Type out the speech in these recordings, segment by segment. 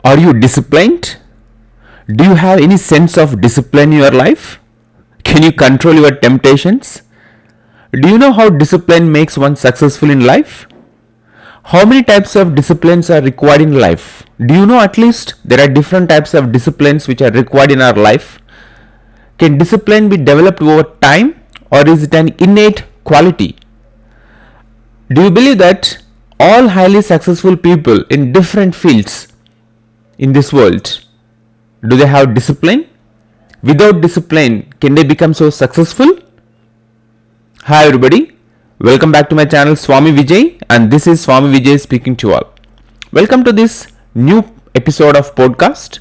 Are you disciplined? Do you have any sense of discipline in your life? Can you control your temptations? Do you know how discipline makes one successful in life? How many types of disciplines are required in life? Do you know at least there are different types of disciplines which are required in our life? Can discipline be developed over time or is it an innate quality? Do you believe that all highly successful people in different fields in this world, do they have discipline? Without discipline, can they become so successful? Hi everybody, welcome back to my channel Swamy Vijay, and this is Swamy Vijay speaking to you all. Welcome to this new episode of podcast.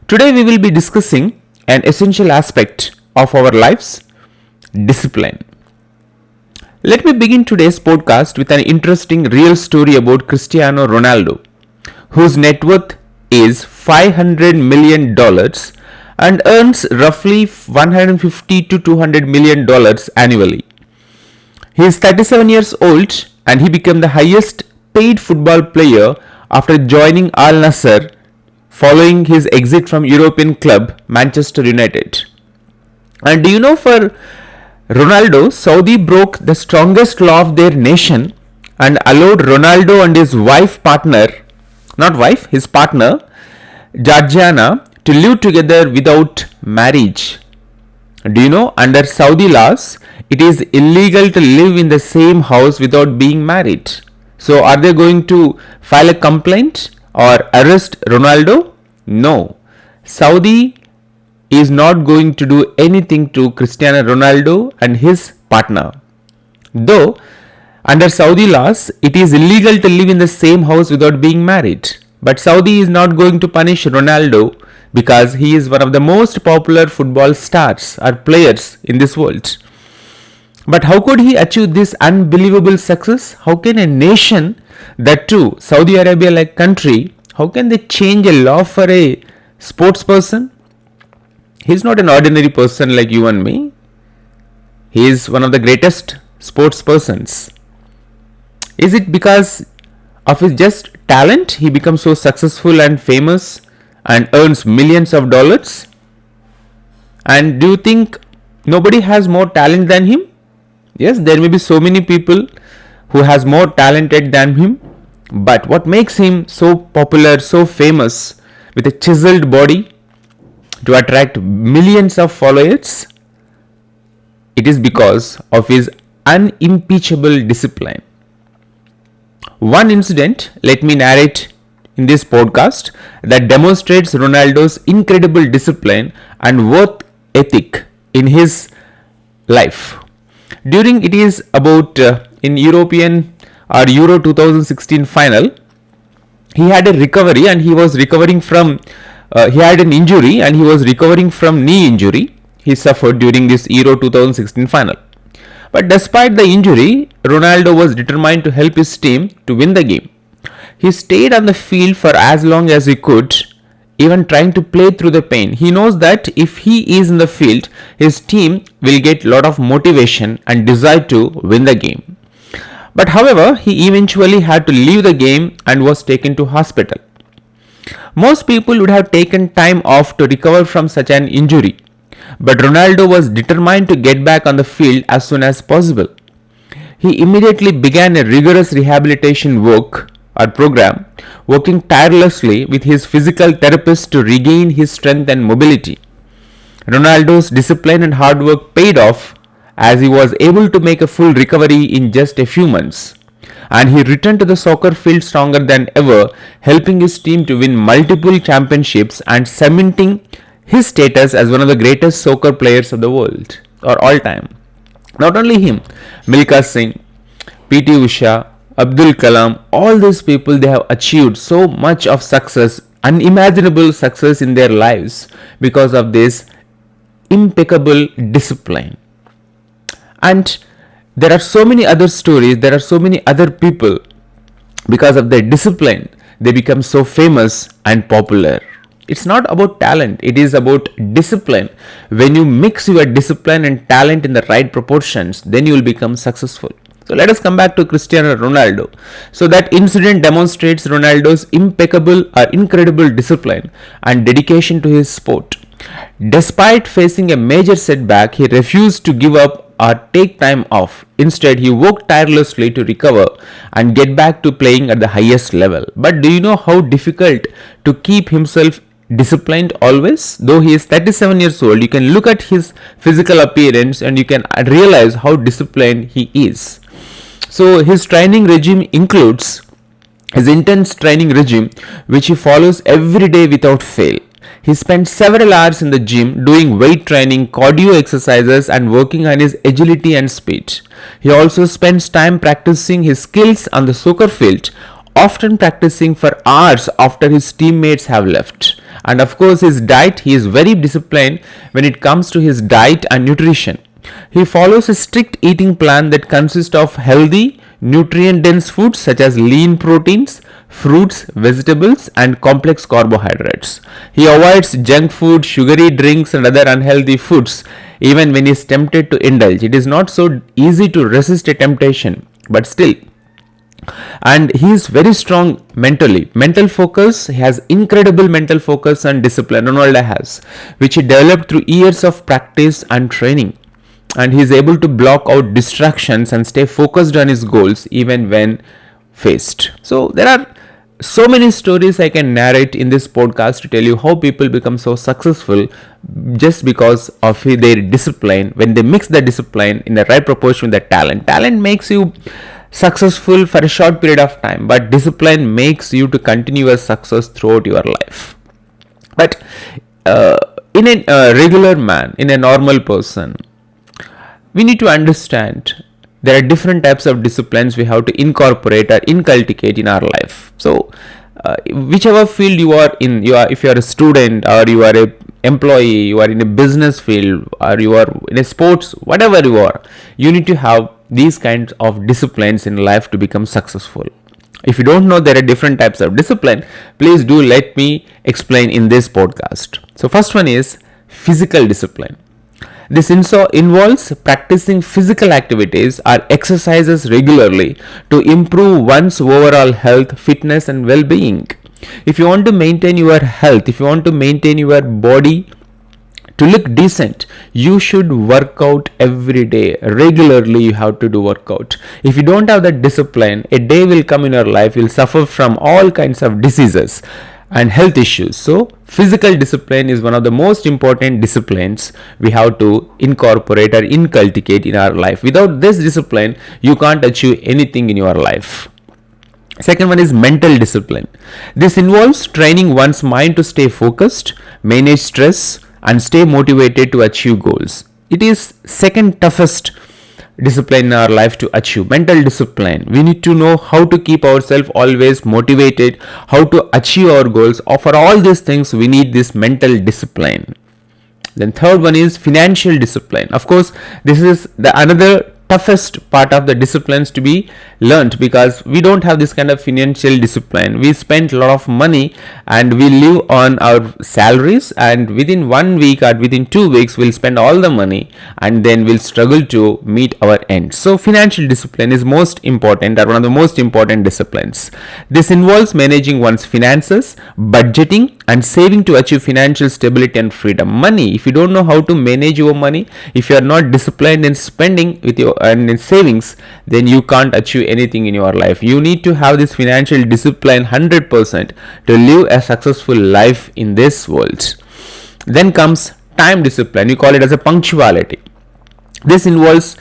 Today we will be discussing an essential aspect of our lives, discipline. Let me begin today's podcast with an interesting real story about Cristiano Ronaldo, whose net worth is $500 million and earns roughly $150 to $200 million annually. He is 37 years old and he became the highest paid football player after joining Al Nassr following his exit from European club Manchester United. And do you know, for Ronaldo, Saudi broke the strongest law of their nation and allowed Ronaldo and his his partner, Georgiana, to live together without marriage. Do you know, under Saudi laws, it is illegal to live in the same house without being married. So are they going to file a complaint or arrest Ronaldo? No. Saudi is not going to do anything to Cristiano Ronaldo and his partner. Though, under Saudi laws, it is illegal to live in the same house without being married. But Saudi is not going to punish Ronaldo because he is one of the most popular football stars or players in this world. But how could he achieve this unbelievable success? How can a nation, that too Saudi Arabia like country, how can they change a law for a sports person? He is not an ordinary person like you and me. He is one of the greatest sports persons. Is it because of his just talent he becomes so successful and famous and earns millions of dollars? And do you think nobody has more talent than him? Yes, there may be so many people who has more talented than him, but what makes him so popular, so famous, with a chiseled body to attract millions of followers? It is because of his unimpeachable discipline. One incident, let me narrate in this podcast, that demonstrates Ronaldo's incredible discipline and work ethic in his life. During it is about in European or Euro 2016 final, he had a recovery and he was recovering from he had an injury and he was recovering from knee injury he suffered during this Euro 2016 final. But despite the injury, Ronaldo was determined to help his team to win the game. He stayed on the field for as long as he could, even trying to play through the pain. He knows that if he is in the field, his team will get a lot of motivation and desire to win the game. But however, he eventually had to leave the game and was taken to hospital. Most people would have taken time off to recover from such an injury, but Ronaldo was determined to get back on the field as soon as possible. He immediately began a rigorous rehabilitation program, working tirelessly with his physical therapist to regain his strength and mobility. Ronaldo's discipline and hard work paid off as he was able to make a full recovery in just a few months. And he returned to the soccer field stronger than ever, helping his team to win multiple championships and cementing his status as one of the greatest soccer players of the world or all time. Not only him, Milkha Singh, P.T. Usha, Abdul Kalam, all these people, they have achieved so much of success, unimaginable success in their lives because of this impeccable discipline. And there are so many other stories, there are so many other people, because of their discipline, they become so famous and popular. It's not about talent, it is about discipline. When you mix your discipline and talent in the right proportions, then you will become successful. So let us come back to Cristiano Ronaldo. So that incident demonstrates Ronaldo's incredible discipline and dedication to his sport. Despite facing a major setback, he refused to give up or take time off. Instead, he worked tirelessly to recover and get back to playing at the highest level. But do you know how difficult to keep himself disciplined always? Though he is 37 years old, you can look at his physical appearance and you can realize how disciplined he is. So his training regime includes his intense training regime, which he follows every day without fail. He spends several hours in the gym doing weight training, cardio exercises, and working on his agility and speed. He also spends time practicing his skills on the soccer field, often practicing for hours after his teammates have left. And of course, his diet, he is very disciplined when it comes to his diet and nutrition. He follows a strict eating plan that consists of healthy, nutrient-dense foods such as lean proteins, fruits, vegetables, and complex carbohydrates. He avoids junk food, sugary drinks, and other unhealthy foods even when he is tempted to indulge. It is not so easy to resist a temptation, but still. And he is very strong mentally. Mental focus, he has incredible mental focus and discipline, Ronaldo has, which he developed through years of practice and training. And he is able to block out distractions and stay focused on his goals even when faced. So there are so many stories I can narrate in this podcast to tell you how people become so successful just because of their discipline. When they mix the discipline in the right proportion with the talent. Talent makes you successful for a short period of time, but discipline makes you to continue your success throughout your life. But in a regular man, in a normal person, we need to understand there are different types of disciplines we have to incorporate or inculcate in our life. So whichever field you are in, if you are a student or you are a employee, you are in a business field or you are in a sports, whatever you are, you need to have these kinds of disciplines in life to become successful. If you don't know there are different types of discipline, please do let me explain in this podcast. So first one is physical discipline. This involves practicing physical activities or exercises regularly to improve one's overall health, fitness, and well-being. If you want to maintain your health, if you want to maintain your body to look decent, you should work out every day. Regularly you have to do workout. If you don't have that discipline, a day will come in your life, you'll suffer from all kinds of diseases and health issues. So physical discipline is one of the most important disciplines we have to incorporate or inculcate in our life. Without this discipline, you can't achieve anything in your life. Second one is mental discipline. This involves training one's mind to stay focused, manage stress, and stay motivated to achieve goals. It is second toughest discipline in our life to achieve. Mental discipline. We need to know how to keep ourselves always motivated, how to achieve our goals. For all these things, we need this mental discipline. Then third one is financial discipline. Of course, this is the another toughest part of the disciplines to be learnt, because we don't have this kind of financial discipline. We spend a lot of money and we live on our salaries, and within 1 week or within 2 weeks we'll spend all the money and then we'll struggle to meet our ends. So financial discipline is most important, or one of the most important disciplines. This involves managing one's finances, budgeting, and saving to achieve financial stability and freedom. Money, if you don't know how to manage your money, if you are not disciplined in spending with your and in savings, then you can't achieve anything in your life. You need to have this financial discipline 100% to live a successful life in this world. Then comes time discipline. We call it as a punctuality. This involves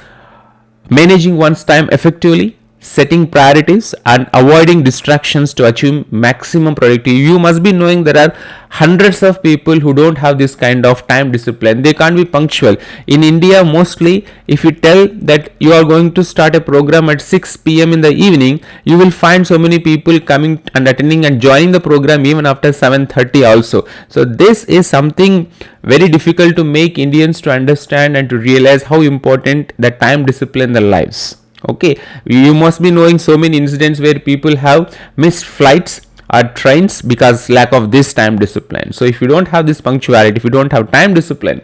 managing one's time effectively, setting priorities, and avoiding distractions to achieve maximum productivity. You must be knowing there are hundreds of people who don't have this kind of time discipline. They can't be punctual. In India, mostly, if you tell that you are going to start a program at 6 p.m. in the evening, you will find so many people coming and attending and joining the program even after 7:30 also. So this is something very difficult to make Indians to understand and to realize how important the time discipline in their lives. Okay, you must be knowing so many incidents where people have missed flights or trains because lack of this time discipline. So if you don't have this punctuality, if you don't have time discipline,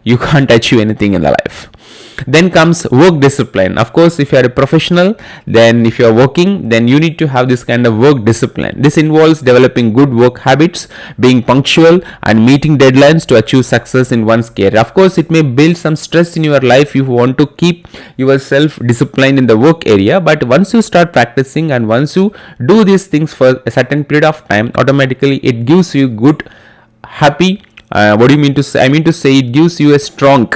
you can't achieve anything in the life. Then comes work discipline. Of course, if you are a professional, then if you are working, then you need to have this kind of work discipline. This involves developing good work habits, being punctual, and meeting deadlines to achieve success in one's career. Of course, it may build some stress in your life if you want to keep yourself disciplined in the work area, but once you start practicing and once you do these things for a certain period of time, automatically it gives you good, happy, what do you mean to say? I mean to say it gives you a strong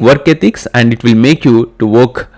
work ethics, and it will make you to work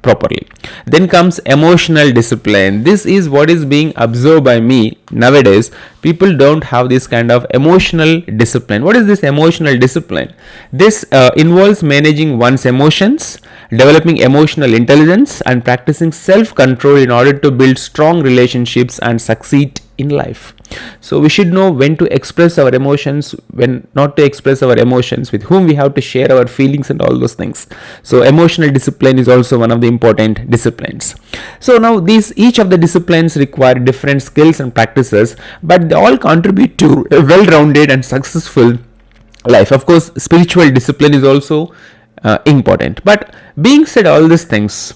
properly. Then comes emotional discipline. This is what is being observed by me nowadays. People don't have this kind of emotional discipline. What is this emotional discipline? This involves managing one's emotions, developing emotional intelligence, and practicing self-control in order to build strong relationships and succeed in life. So we should know when to express our emotions, when not to express our emotions, with whom we have to share our feelings, and all those things. So emotional discipline is also one of the important disciplines. So now each of the disciplines require different skills and practices, but they all contribute to a well-rounded and successful life. Of course, spiritual discipline is also important. But being said all these things,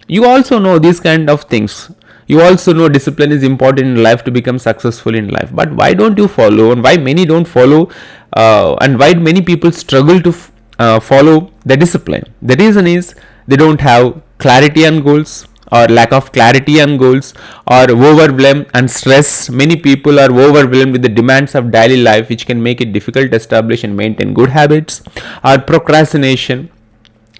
you also know these kind of things. You also know discipline is important in life to become successful in life. But why don't you follow, and why many don't follow, and why many people struggle to follow the discipline? The reason is they don't have clarity on goals, or lack of clarity on goals, or overwhelm and stress. Many people are overwhelmed with the demands of daily life, which can make it difficult to establish and maintain good habits. Or procrastination.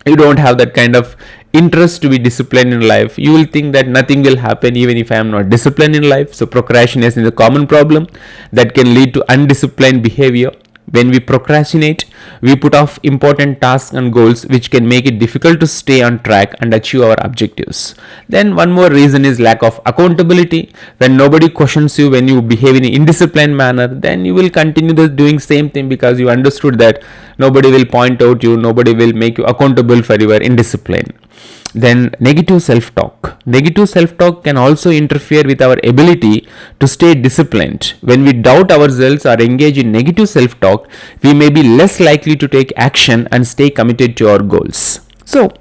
You don't have that kind of interest to be disciplined in life. You will think that nothing will happen even if I am not disciplined in life. So procrastination is a common problem that can lead to undisciplined behavior. When we procrastinate, we put off important tasks and goals, which can make it difficult to stay on track and achieve our objectives. Then one more reason is lack of accountability. When nobody questions you when you behave in an indisciplined manner, then you will continue doing same thing, because you understood that nobody will point out you, nobody will make you accountable for your indiscipline. Then negative self-talk. Negative self-talk can also interfere with our ability to stay disciplined. When we doubt ourselves or engage in negative self-talk, we may be less likely to take action and stay committed to our goals. So,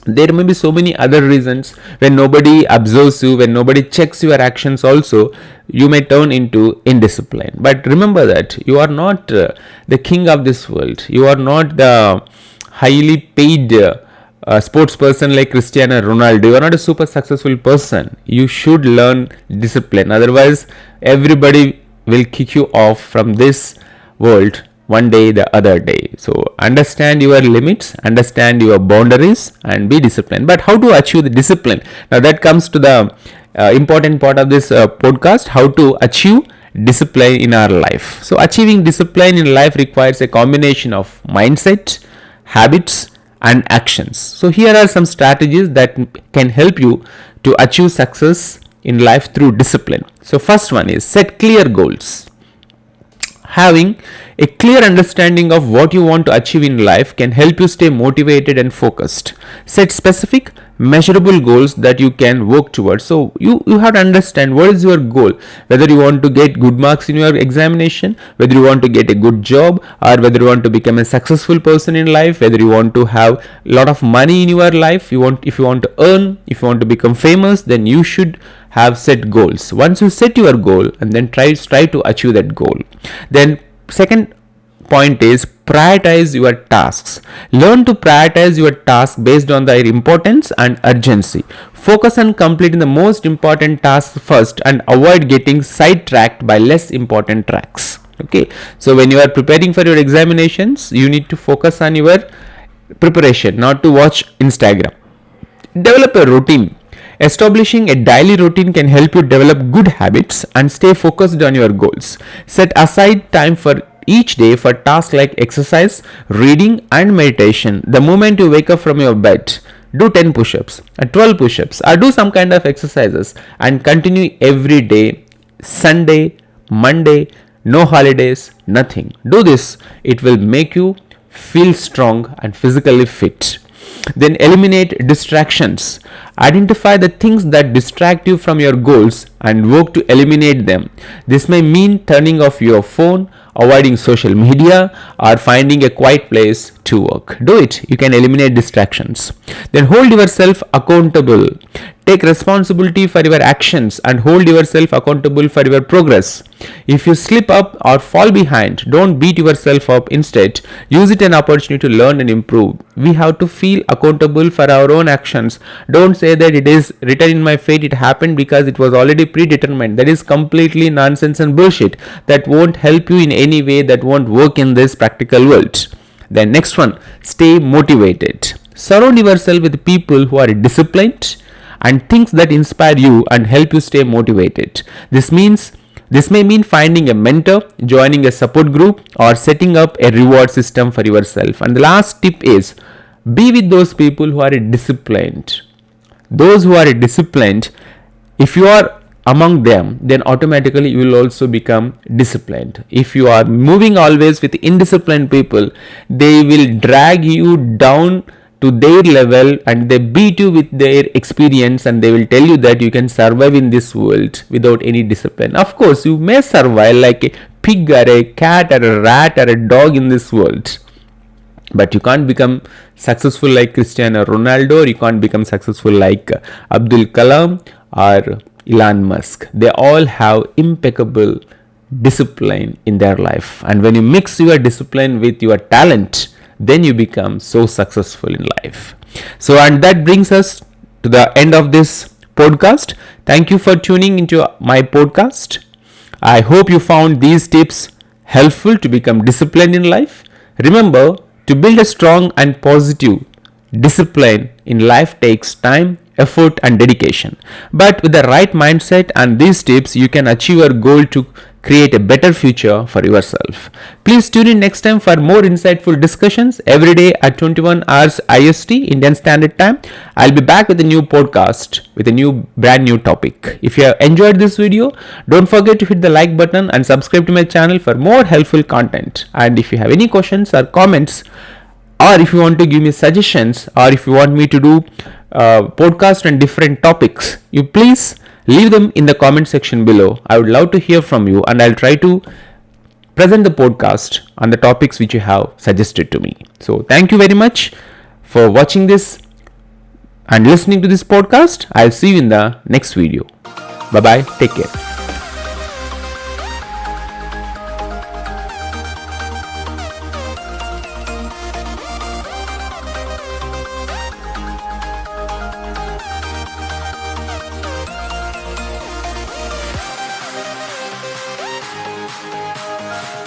there may be so many other reasons. When nobody observes you, when nobody checks your actions also, you may turn into indiscipline. But remember that you are not the king of this world. You are not the highly paid sports person like Cristiano Ronaldo. You are not a super successful person. You should learn discipline. Otherwise, everybody will kick you off from this world one day the other day. So understand your limits, understand your boundaries, and be disciplined. But how to achieve the discipline? Now that comes to the important part of this podcast, how to achieve discipline in our life. So achieving discipline in life requires a combination of mindset, habits, and actions. So here are some strategies that can help you to achieve success in life through discipline. So first one is set clear goals. Having a clear understanding of what you want to achieve in life can help you stay motivated and focused. Set specific, measurable goals that you can work towards. So you have to understand what is your goal, whether you want to get good marks in your examination, whether you want to get a good job, or whether you want to become a successful person in life, whether you want to have a lot of money in your life, if you want to earn, if you want to become famous, then you should have set goals. Once you set your goal, and then try to achieve that goal. Then second point is prioritize your tasks. Learn to prioritize your tasks based on their importance and urgency. Focus on completing the most important tasks first and avoid getting sidetracked by less important tasks. Okay, so when you are preparing for your examinations, you need to focus on your preparation, not to watch Instagram. Develop a routine. Establishing a daily routine can help you develop good habits and stay focused on your goals. Set aside time for each day for tasks like exercise, reading, and meditation. The moment you wake up from your bed, do 10 push-ups, 12 push-ups, or do some kind of exercises, and continue every day. Sunday, Monday, no holidays, nothing. Do this. It will make you feel strong and physically fit. Then eliminate distractions. Identify the things that distract you from your goals and work to eliminate them. This may mean turning off your phone, avoiding social media, or finding a quiet place to work. Do it. You can eliminate distractions. Then hold yourself accountable. Take responsibility for your actions and hold yourself accountable for your progress. If you slip up or fall behind, don't beat yourself up. Instead, use it an opportunity to learn and improve. We have to feel accountable for our own actions. Don't say that it is written in my fate, it happened because it was already predetermined. That is completely nonsense and bullshit. That won't help you in any way, that won't work in this practical world. Then next one, stay motivated. Surround yourself with people who are disciplined and things that inspire you and help you stay motivated. This may mean finding a mentor, joining a support group, or setting up a reward system for yourself. And the last tip is be with those people who are disciplined. Those who are disciplined, if you are among them, then automatically you will also become disciplined. If you are moving always with indisciplined people, they will drag you down to their level and they beat you with their experience, and they will tell you that you can survive in this world without any discipline. Of course, you may survive like a pig or a cat or a rat or a dog in this world, but you can't become successful like Cristiano Ronaldo, or you can't become successful like Abdul Kalam or Elon Musk. They all have impeccable discipline in their life, and when you mix your discipline with your talent, then you become so successful in life. So, and that brings us to the end of this podcast. Thank you for tuning into my podcast. I hope you found these tips helpful to become disciplined in life. Remember, to build a strong and positive discipline in life takes time, effort, and dedication. But with the right mindset and these tips, you can achieve your goal to create a better future for yourself. Please tune in next time for more insightful discussions every day at 21 hours IST, Indian Standard Time. I'll be back with a new podcast with a brand new topic. If you have enjoyed this video, don't forget to hit the like button and subscribe to my channel for more helpful content. And if you have any questions or comments, or if you want to give me suggestions, or if you want me to do podcast on different topics, you please leave them in the comment section below. I would love to hear from you, and I'll try to present the podcast on the topics which you have suggested to me. So thank you very much for watching this and listening to this podcast. I'll see you in the next video. Bye bye. Take care.